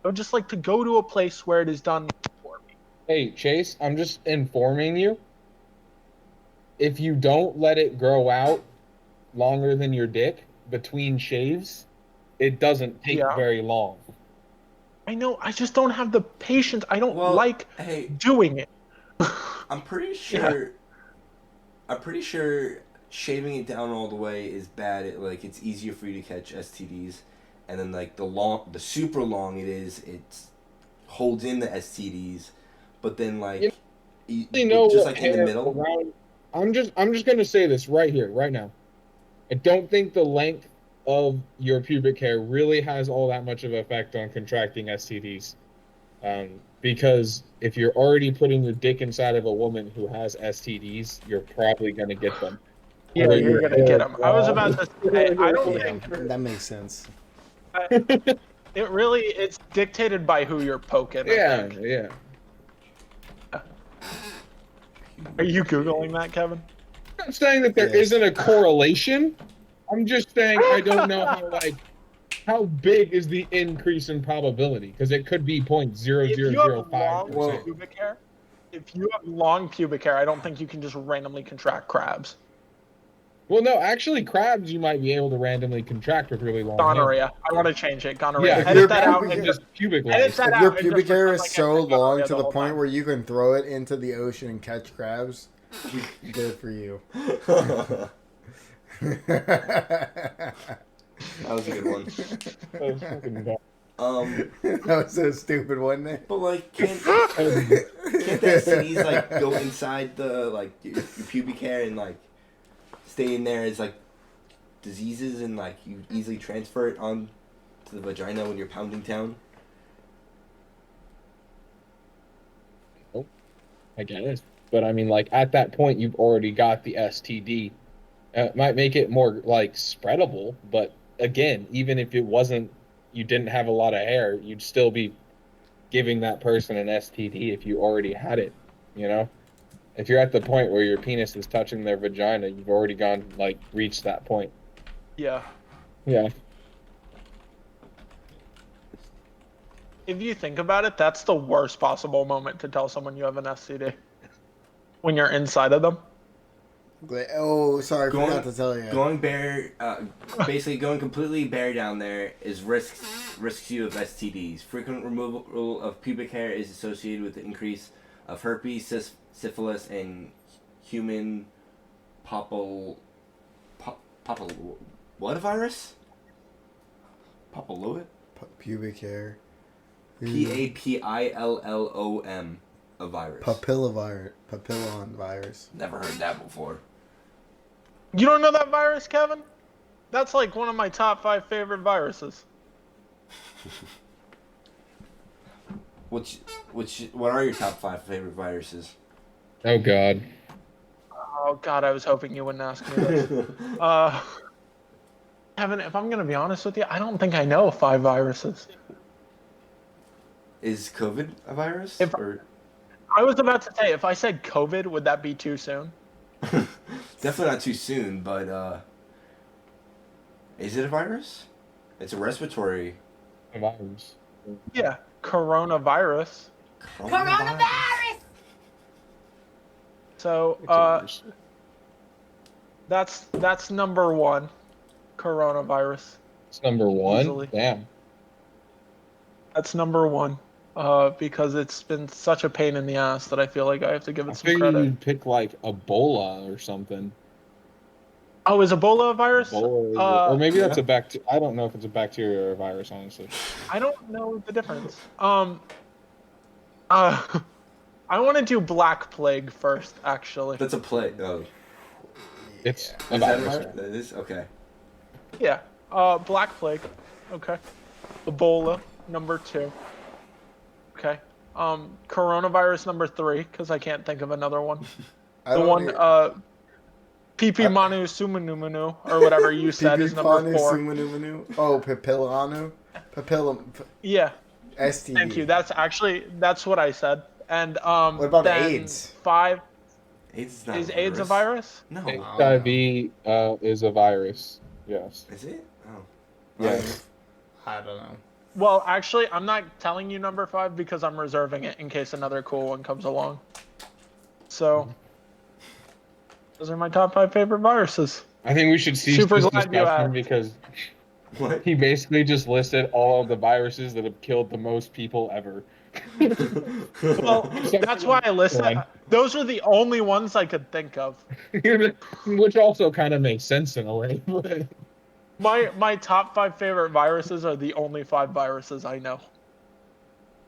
I would just like to go to a place where it is done for me. "Hey, Chase, I'm just informing you. If you don't let it grow out longer than your dick between shaves, it doesn't take Yeah. very long." I know. I just don't have the patience. I don't Well, like hey, doing it. I'm pretty sure. I'm pretty sure shaving it down all the way is bad. It's easier for you to catch STDs, and then like the super long it holds in the STDs, but then like You know just what like in the hair middle. around- I'm just gonna say this right here, right now. I don't think the length of your pubic hair really has all that much of an effect on contracting STDs. Because if you're already putting your dick inside of a woman who has STDs, you're probably gonna get them. Yeah, Whether you're your gonna hair get is them. I was long about to say, I don't Yeah, think that makes sense. it's dictated by who you're poking. I Yeah, think. yeah. Are you googling that, Kevin? I'm not saying that there Yes. isn't a correlation. I'm just saying I don't know how big is the increase in probability, because it could be If you have 0.0005%. long pubic hair, I don't think you can just randomly contract crabs. Well, no, actually, crabs you might be able to randomly contract with really long hair. Gonorrhea. I want to change it. Gonorrhea. Yeah, Edit that out. and And just pubic edit lice. that If out your and pubic just hair pretend is like I so said gonorrhea long to the the whole point time. where you can throw it into the ocean and catch crabs, good for you. That was a good one. That was fucking dumb. That was so stupid, wasn't it? But like, can't the STDs like go inside the your pubic hair and like stay in there as like diseases, and like you easily transfer it on to the vagina when you're pounding town? I guess. But I mean, like, at that point, you've already got the STD. It might make it more, like, spreadable, but again, even if it wasn't, you didn't have a lot of hair, you'd still be giving that person an STD if you already had it, you know? If you're at the point where your penis is touching their vagina, you've already reached that point. Yeah. Yeah. If you think about it, that's the worst possible moment to tell someone you have an STD. When you're inside of them. Oh, sorry, forgot to tell you. Going bare, basically going completely bare down there risks you of STDs. Frequent removal of pubic hair is associated with the increase of herpes, syphilis, and human what virus? Papilloid? Pubic hair. Papillom, a virus. Papillon virus. Never heard that before. You don't know that virus, Kevin? That's like one of my top 5 favorite viruses. What are your top 5 favorite viruses? Oh, God. Oh God, I was hoping you wouldn't ask me this. Kevin, if I'm gonna be honest with you, I don't think I know 5 viruses. Is COVID a virus? If- Or I was about to say, if I said COVID, would that be too soon? definitely not too soon, but is it a virus? It's a respiratory Virus. Yeah, coronavirus. coronavirus. So, It's a virus. that's number 1, coronavirus. It's number 1. Easily. Damn. That's number 1. Because it's been such a pain in the ass that I feel like I have to give I it some figured credit. you'd pick like Ebola or something. Oh, is Ebola a virus? Ebola, or maybe that's yeah. a bacteria. I don't know if it's a bacteria or a virus, honestly. I don't know the difference. I want to do Black Plague first, actually. That's a plague. Oh, It's a is that a virus. virus? That is okay. Yeah. Black Plague. Okay. Ebola, number 2. Okay. Coronavirus, number 3, because I can't think of another one. I The don't one, e- Pipi Manu Sumanumanu, or whatever you said is number Pipipanu 4. Sumanumanu. Oh, Papillanu. Yeah. STD. Thank you. That's what I said. And What about then AIDS? 5 AIDS is not is a AIDS a virus. virus? No. HIV is a virus. Yes. Is it? Oh. Yes. I don't know. Well, actually, I'm not telling you number 5 because I'm reserving it in case another cool one comes along. So, those are my top 5 favorite viruses. I think we should cease Super this glad you discussion asked. because What? he basically just listed all of the viruses that have killed the most people ever. Well, that's why I listed. Those are the only ones I could think of. Which also kind of makes sense in a way. But My top 5 favorite viruses are the only 5 viruses I know.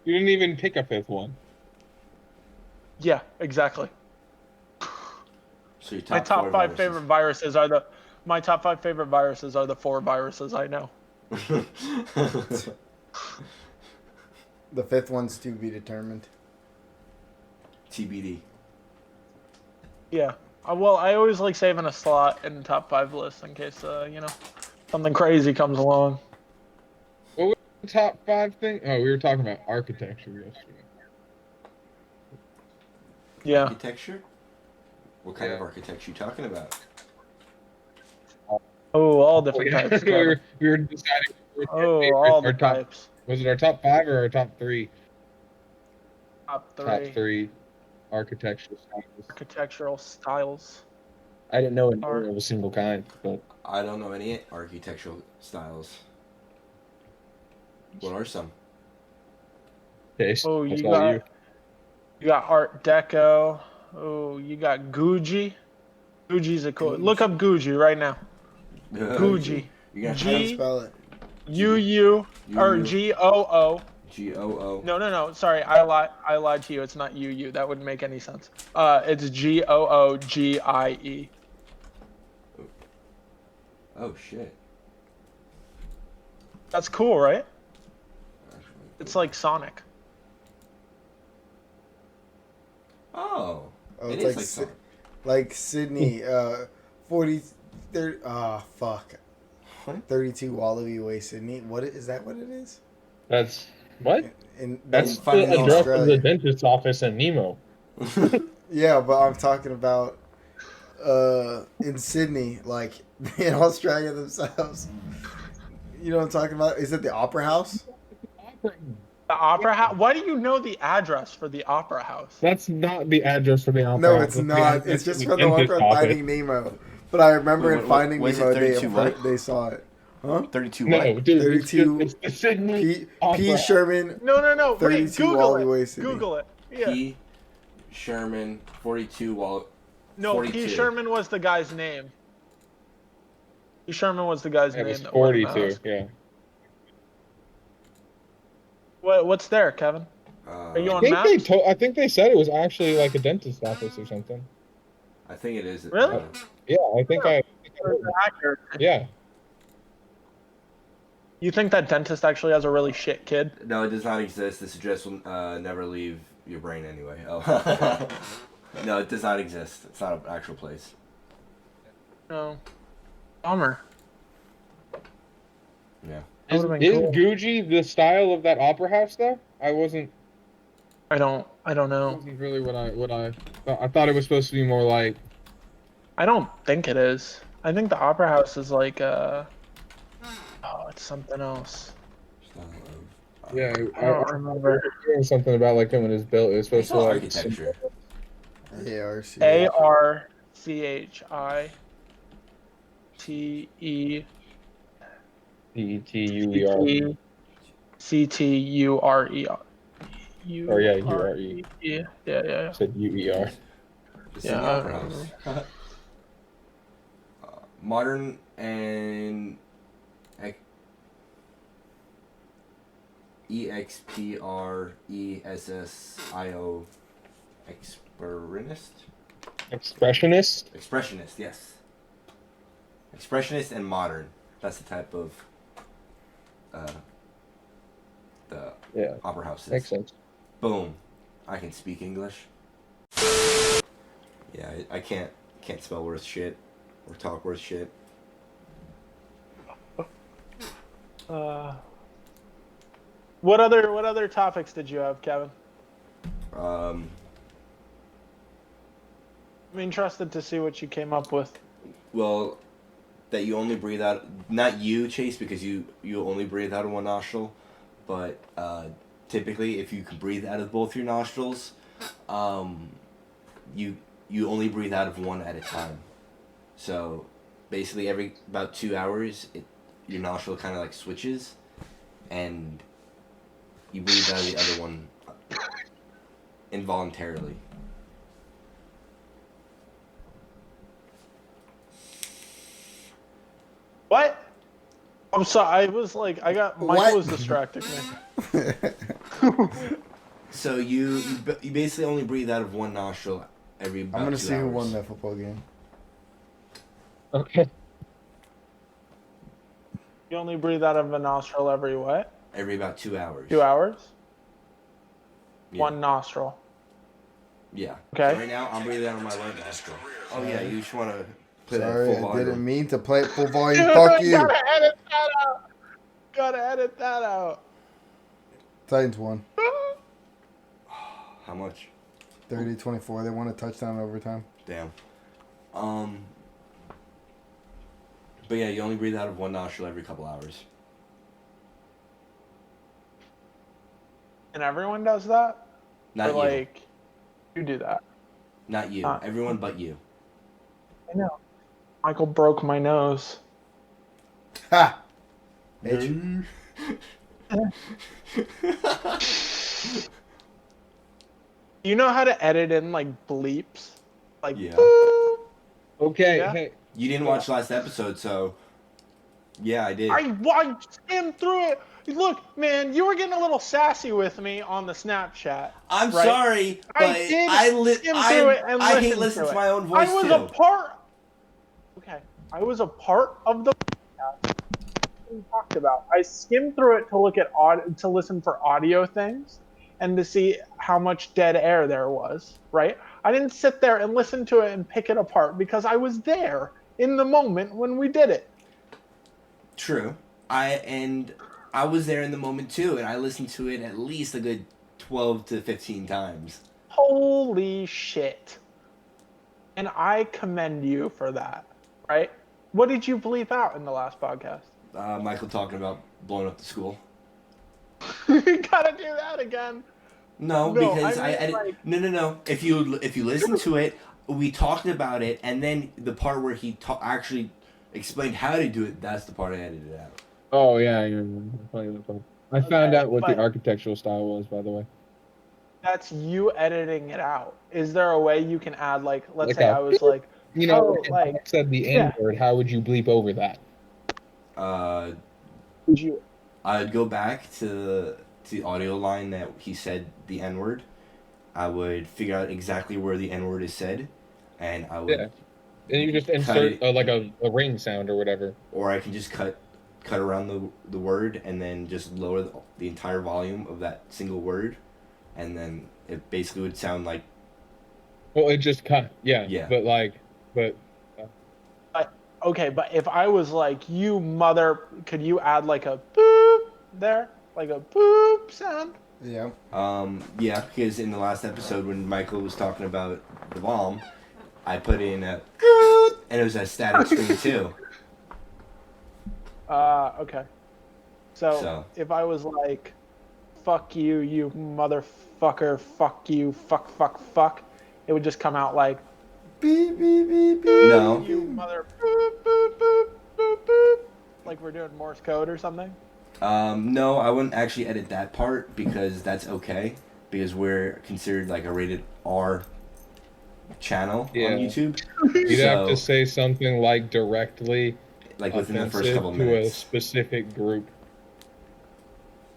you didn't even pick a 5th one. Yeah, exactly. So your My top 4 5 viruses. favorite viruses are the. My top 5 favorite viruses are the 4 viruses I know. The 5th one's to be determined. TBD. Yeah. Well, I always like saving a slot in the top 5 list in case something crazy comes along. What was the top 5 thing? Oh, we were talking about architecture yesterday. Yeah. Architecture? What kind of architecture you talking about? Oh, all different types. we Kevin. were deciding. Oh, all the our top, types. Was it our top 5 or our top 3? Top 3. Top 3 architectural styles. Architectural styles. I didn't know a name of a single kind, but I don't know any architectural styles. What are some? taste. Oh, That's you all got you got Art Deco. Oh, you got Gucci. Gucci's a cool. Look up Gucci right now. Gucci. You got How do you G spell it? U or GOO. GOO. No. Sorry, I lied to you. It's not UU. That wouldn't make any sense. It's GOOGIE. Oh shit. That's cool, right? That's really cool. It's like Sonic. Oh. Oh, It it's is like Sonic. like Sydney, 40, 30, fuck. What? 32 Wallaby Way, Sydney. What is that? What it is? That's what? In That's Finding the Nemo. address of the Australia. dentist's office in Nemo. Yeah, but I'm talking about in Sydney, like in Australia themselves. You know what I'm talking about? Is it the Opera House? The Opera House. Why do you know the address for the Opera House? That's not the address for the opera. No, house. it's That's the not. address It's just the for the one dentist's from office. Finding Nemo. But I remember Wait, in what- Finding was it Nemo, 32 what? they saw it. Huh? 32 No, what? dude, 32 it's the Sydney P. Opera. Sherman. No. Wait, 32 Google Wally it. Way, Sydney. Google it. Yeah. P. Sherman 42 Wall. No, 42. P. Sherman was the guy's name. P. Sherman was the guy's It name. was that wore the 42. mask. Yeah. What's there, Kevin? Are you I on think maps? I think they said it was actually like a dentist's office or something. I think it is. Really? Yeah, I think I. Accurate. Yeah. You think that dentist actually has a really shit kid? No, it does not exist. This address will never leave your brain anyway. Oh. No, it does not exist. It's not an actual place. No. Bummer. Yeah. That Is would've been cool. Gucci the style of that opera house though? I wasn't I don't know. really what I thought it was supposed to be more like. I don't think it is. I think the Opera House is like it's something else. Style of, Yeah, I don't remember. hearing something about like when it was built. It was I think supposed it's to all like architecture. ARCHITECTURE. CTUER. Or yeah, URE. Yeah. Said UER. It's Yeah, in the I Opera don't House. know. Modern and EXPRESSIO expressionist. Expressionist. Expressionist, yes. Expressionist and modern. That's the type of the Yeah, opera house is. makes sense. Boom. I can speak English. Yeah, I can't spell worth shit or talk worth shit. What other topics did you have, Kevin? Um, I'm interested to see what you came up with. well, that you only breathe out. Not you, Chase, because you only breathe out of one nostril, but typically, if you can breathe out of both your nostrils, you only breathe out of one at a time. So, basically, every about 2 hours, your nostril kind of like switches, and you breathe out of the other one involuntarily. What? I'm sorry. I was like, Michael What? was distracting me. So you basically only breathe out of one nostril every about I'm gonna 2 see who hours. won that football game. Okay. You only breathe out of a nostril every what? Every about 2 hours. 2 hours? Yeah. One nostril. Yeah. Okay. So right now I'm breathing out of my right nostril. Oh yeah, you just want to play Sorry, that full I volume. didn't mean to play it full volume. Dude, Fuck you. Gotta edit that out. Gotta edit that out. Titans won. How much? 30-24. They won a touchdown in overtime. Damn. But yeah, you only breathe out of one nostril every couple hours. And everyone does that? Not or you. like, you do that? Not you. Not- Everyone but you. I know. Michael broke my nose. Ha! No. You know how to edit in like bleeps? Like, Yeah. boop. Okay. Yeah. Hey. You didn't watch last episode, so yeah, I did. I skimmed through it. Look, man, you were getting a little sassy with me on the Snapchat. I'm right? sorry, but I did skim I through it and hate listen listening to to it. my own voice I was too. a part. Okay, I was a part of the podcast we talked about. I skimmed through it to look at to listen for audio things and to see how much dead air there was. Right? I didn't sit there and listen to it and pick it apart because I was there in the moment when we did it. True. I was there in the moment too, and I listened to it at least a good 12 to 15 times. Holy shit. And I commend you for that, right? What did you bleep out in the last podcast? Michael talking about blowing up the school. You gotta do that again. No, No, because I mean, I like- no. If you listen to it, we talked about it, and then the part where he actually explained how to do it, that's the part I edited out. Oh yeah. I found out what but- the architectural style was, by the way. That's you editing it out. Is there a way you can add, like, let's Like say a- I was like, You know, oh, if like, I said the yeah. N word. How would you bleep over that? would you? I'd go back to the audio line that he said the N word. I would figure out exactly where the N word is said, and I would. Yeah. And you just cut insert it, like a ring sound or whatever. or I can just cut around the word and then just lower the entire volume of that single word, and then it basically would sound like. Well, it just cut. Yeah. Yeah. But Okay, but if I was like, you mother, could you add like a boop there? Like a boop sound? Yeah. Yeah, because in the last episode when Michael was talking about the bomb, I put in a and it was a static screen too. Okay. So if I was like, fuck you, you motherfucker, fuck you, fuck, it would just come out like, Beep beep beep beep. No. you mother boop, boop, boop, boop, boop. Like we're doing Morse code or something. No, I wouldn't actually edit that part because that's okay because we're considered like a rated R channel Yeah. on YouTube. You'd have to So, say something like directly like within the first offensive couple to minutes. a specific group.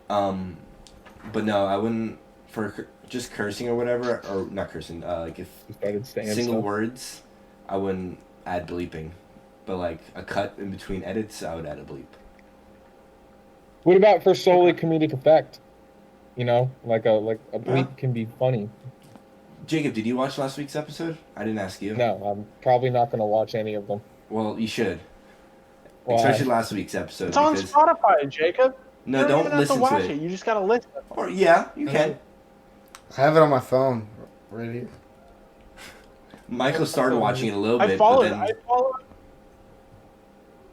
But no, I wouldn't for just cursing or whatever, or not cursing. Like if You started saying single stuff. words, I wouldn't add bleeping. But like a cut in between edits, I would add a bleep. What about for solely comedic effect? You know, like a bleep Yeah. can be funny. Jacob, did you watch last week's episode? I didn't ask you. No, I'm probably not going to watch any of them. Well, you should. Why? Especially last week's episode. It's on because Spotify, Jacob. No, you don't even have listen to watch to it. it. You just gotta listen. Or yeah, you can. I have it on my phone. Right here. Michael started watching it a little bit, I followed. but then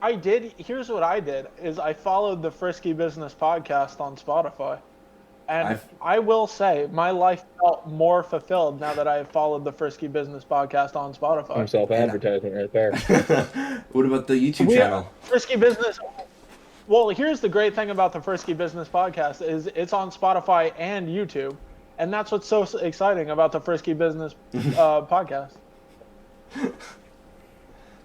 I did. Here's what I did: is I followed the Frisky Business podcast on Spotify, and I will say my life felt more fulfilled now that I have followed the Frisky Business podcast on Spotify. Some self-advertising right there. what about the YouTube channel? Frisky Business. Well, here's the great thing about the Frisky Business podcast is it's on Spotify and YouTube, and that's what's so exciting about the Frisky Business podcast.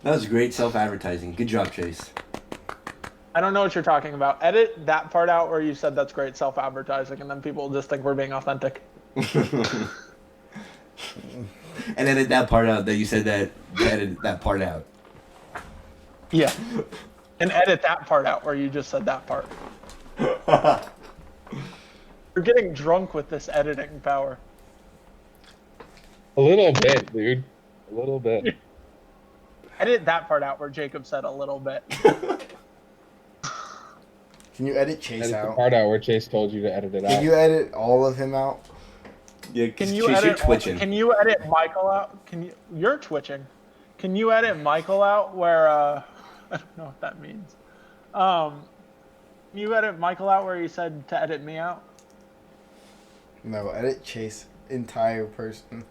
That was great self-advertising. Good job, Chase. I don't know what you're talking about. Edit that part out where you said that's great self-advertising, and then people will just think we're being authentic. And edit that part out that you said that. Edit that part out. Yeah. And edit that part out where you just said that part. You're getting drunk with this editing power. A little bit, dude. A little bit. Edit that part out where Jacob said a little bit. Can you edit Chase Edit the out? part out where Chase told you to edit it out. Can you edit all of him out? Yeah, Can you Chase, edit? you're twitching. Can you edit Michael out? You're twitching. Can you edit Michael out where? I don't know what that means. Can you edit Michael out where you said to edit me out? No, edit Chase entire person.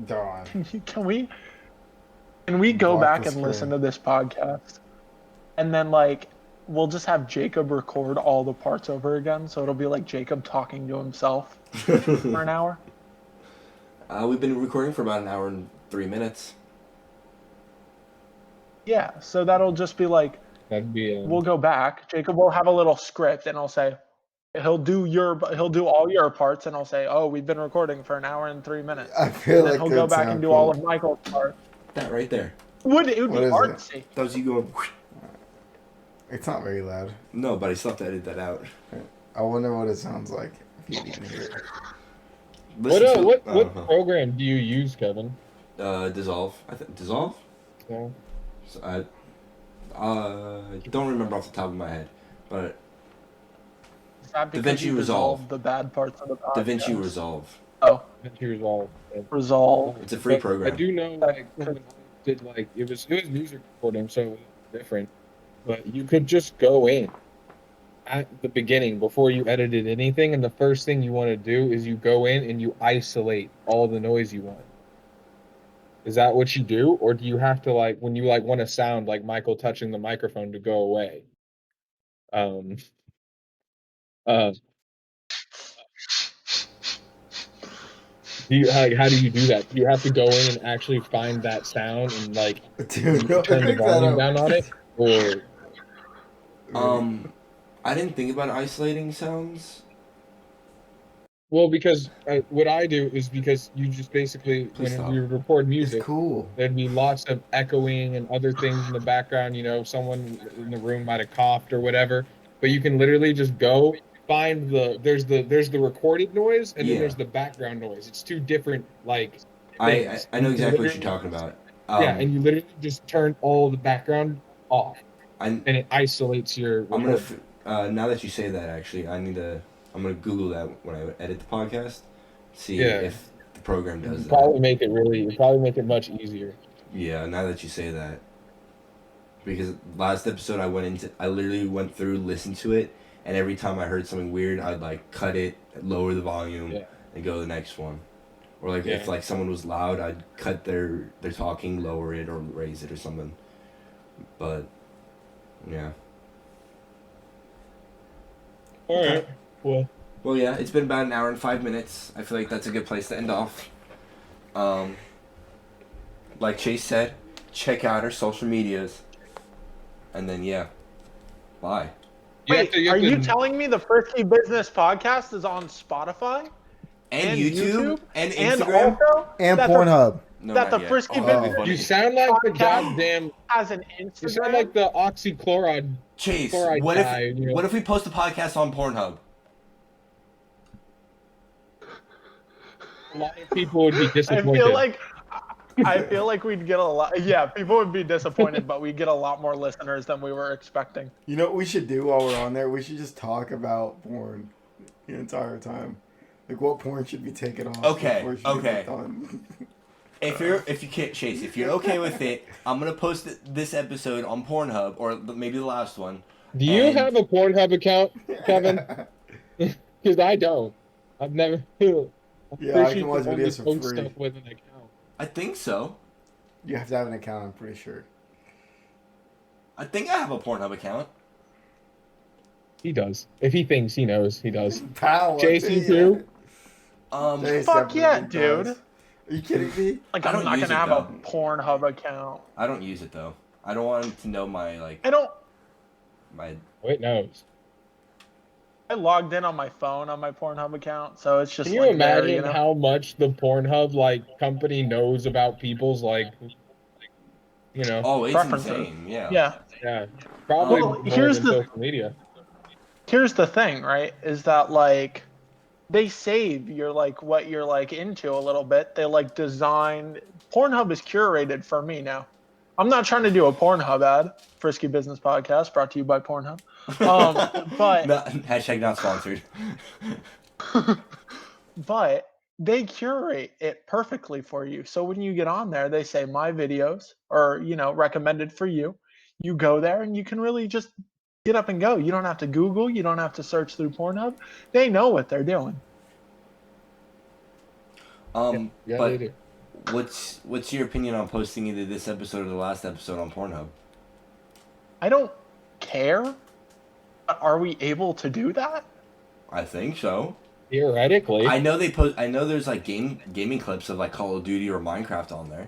Darn. Can we go Block back the and listen screen. to this podcast, and then like we'll just have Jacob record all the parts over again, so it'll be like Jacob talking to himself for an hour. We've been recording for about an hour and 3 minutes. Yeah, so that'll just be like That'd be. we'll go back. Jacob will have a little script, and I'll say he'll do all your parts, and I'll say, oh, we've been recording for an hour and 3 minutes. I feel And then like he'll go back and do all of Michael's parts. That right there. It would be What is it? artsy. That was you going. It's not very loud. No, but I still have to edit that out. I wonder what it sounds like if you can hear it. What program do you use, Kevin? Dissolve. I think Dissolve. Yeah. So I don't remember off the top of my head, but Is that because DaVinci you Resolve. dissolved the bad parts of the podcast? DaVinci Resolve. Oh, DaVinci Resolve. Resolve. It's a free But program. I do know, like, when I did like it was music recording, so it was different. But you could just go in at the beginning before you edited anything, and the first thing you want to do is you go in and you isolate all the noise you want. Is that what you do, or do you have to like when you like want to sound like Michael touching the microphone to go away? Do you how do you do that? Do you have to go in and actually find that sound and like Dude, turn the look that volume up. down on it, or I didn't think about isolating sounds. well, because what I do is because you just basically Please when stop. we record It's music, cool. there'd be lots of echoing and other things in the background. You know, someone in the room might have coughed or whatever. But you can literally just go find there's the recorded noise and then Yeah. there's the background noise. It's two different like. I things. know You exactly what literally- you're talking about. Yeah, and you literally just turn all the background off, I'm and it isolates your gonna recording. now that you say that, actually, I'm gonna Google that when I edit the podcast, see Yeah. if the program does It'd that. probably make it much easier. Yeah, now that you say that, because last episode I literally went through, listened to it, and every time I heard something weird, I'd like cut it, lower the volume, Yeah. and go to the next one. Or like if Yeah. like someone was loud, I'd cut their talking, lower it or raise it or something. But yeah. All Okay. right. Well, Well, yeah, it's been about an hour and 5 minutes. I feel like that's a good place to end off. Like Chase said, check out our social medias. And then, yeah, bye. Wait, are you telling me the Frisky Business Podcast is on Spotify And YouTube, and and Instagram. also And that Pornhub. No, that not the yet. Frisky Oh, that'd be Business funny. You sound like the Podcast goddamn. has an You Instagram? sound like the oxychloride. Chase, Chloride what guy, if you know. what if we post a podcast on Pornhub? A lot of people would be I disappointed. feel like we'd get a lot. Yeah, people would be disappointed, but we'd get a lot more listeners than we were expecting. You know what we should do while we're on there? We should just talk about porn the entire time. Like what porn should be taken off. Okay, before it should okay. be done. If you can't, Chase, if you're okay with it, I'm gonna post this episode on Pornhub, or maybe the last one. Do you And- have a Pornhub account, Kevin? Because I don't. I've never. Yeah, I can watch videos for free. Stuff with an account. I think so. You have to have an account, I'm pretty sure. I think I have a Pornhub account. He does. If he thinks he knows, he does. Pal, JC too? Chase Fuck yeah, definitely dude. does. Are you kidding me? Like I I'm don't not use gonna it, have though. a Pornhub account. I don't use it though. I don't want him to know my I don't. my. Wait, knows. I logged in on my phone on my Pornhub account, so it's just. Can you like imagine there, you know? how much the Pornhub company knows about people's Oh, it's Preferences. insane. Yeah. Yeah. probably Well, more here's than the- social media. Here's the thing, right? Is that they save your what you're into a little bit. They design. Pornhub is curated for me now. I'm not trying to do a Pornhub ad. Frisky Business Podcast brought to you by Pornhub. But Hashtag not sponsored. but they curate it perfectly for you. So when you get on there, they say my videos are, recommended for you. You go there and you can really just get up and go. You don't have to Google, you don't have to search through Pornhub. They know what they're doing. Yeah, But they do. what's your opinion on posting either this episode or the last episode on Pornhub? I don't care. But are we able to do that? I think so. Theoretically. I know they post. I know there's gaming clips of Call of Duty or Minecraft on there.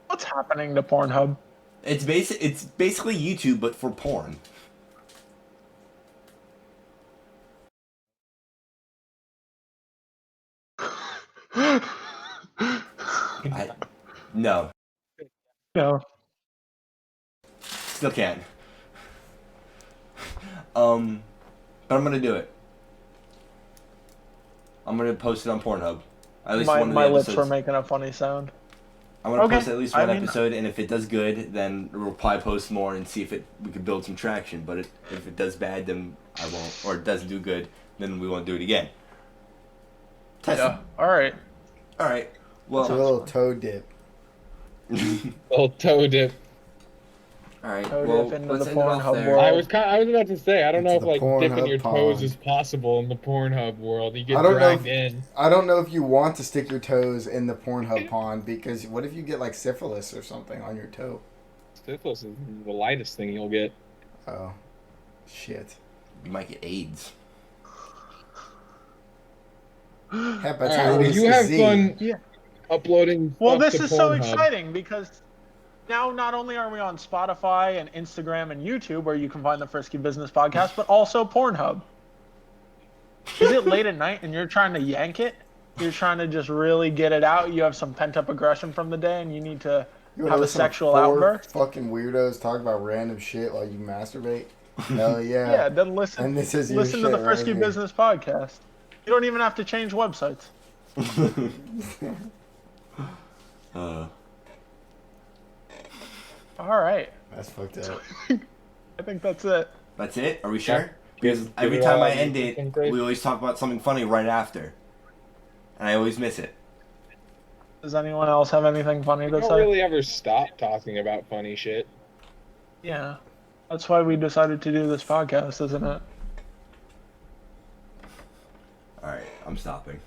What's happening to Pornhub? It's basically YouTube but for porn. No, No. still can't. But I'm gonna do it. I'm gonna post it on Pornhub. At least one of the My lips episodes. were making a funny sound. I'm gonna Okay, post at least I one mean- episode, and if it does good, then we'll probably post more and see if we can build some traction. But if it does bad, then I won't. Or it doesn't do good, then we won't do it again. Test it. Yeah. All right. All right. It's a Well. little toe dip. Little toe dip. All right. Toe Well, dip into let's the end it off Pornhub there. world. I was about to say, I don't know It's if the dipping Pornhub your toes pond. is possible in the Pornhub world. You get I don't know dragged if- in. I don't know if you want to stick your toes in the Pornhub pond because what if you get syphilis or something on your toe? Syphilis is the lightest thing you'll get. Oh, shit. You might get AIDS. Hepatitis All right, well, you have Z. fun Yeah. uploading. Well, stuff this to is so Pornhub. exciting because now not only are we on Spotify and Instagram and YouTube where you can find the Frisky Business Podcast, but also Pornhub. Is it late at night and you're trying to yank it? You're trying to just really get it out. You have some pent up aggression from the day and you need to You wanna have a listen to sexual four outburst? fucking weirdos talk about random shit while you masturbate? Hell Yeah, yeah. then listen. And this is your Listen to shit the Frisky right here. Business Podcast. You don't even have to change websites. Uh, All right. That's fucked up. I think that's it. that's it? Are we sure? Yeah. Because Give every it time all I out, end you it, think, Grace? we always talk about something funny right after. And I always miss it. Does anyone else have anything funny We to don't say? really ever stop talking about funny shit. Yeah. That's why we decided to do this podcast, isn't it? Alright, I'm stopping.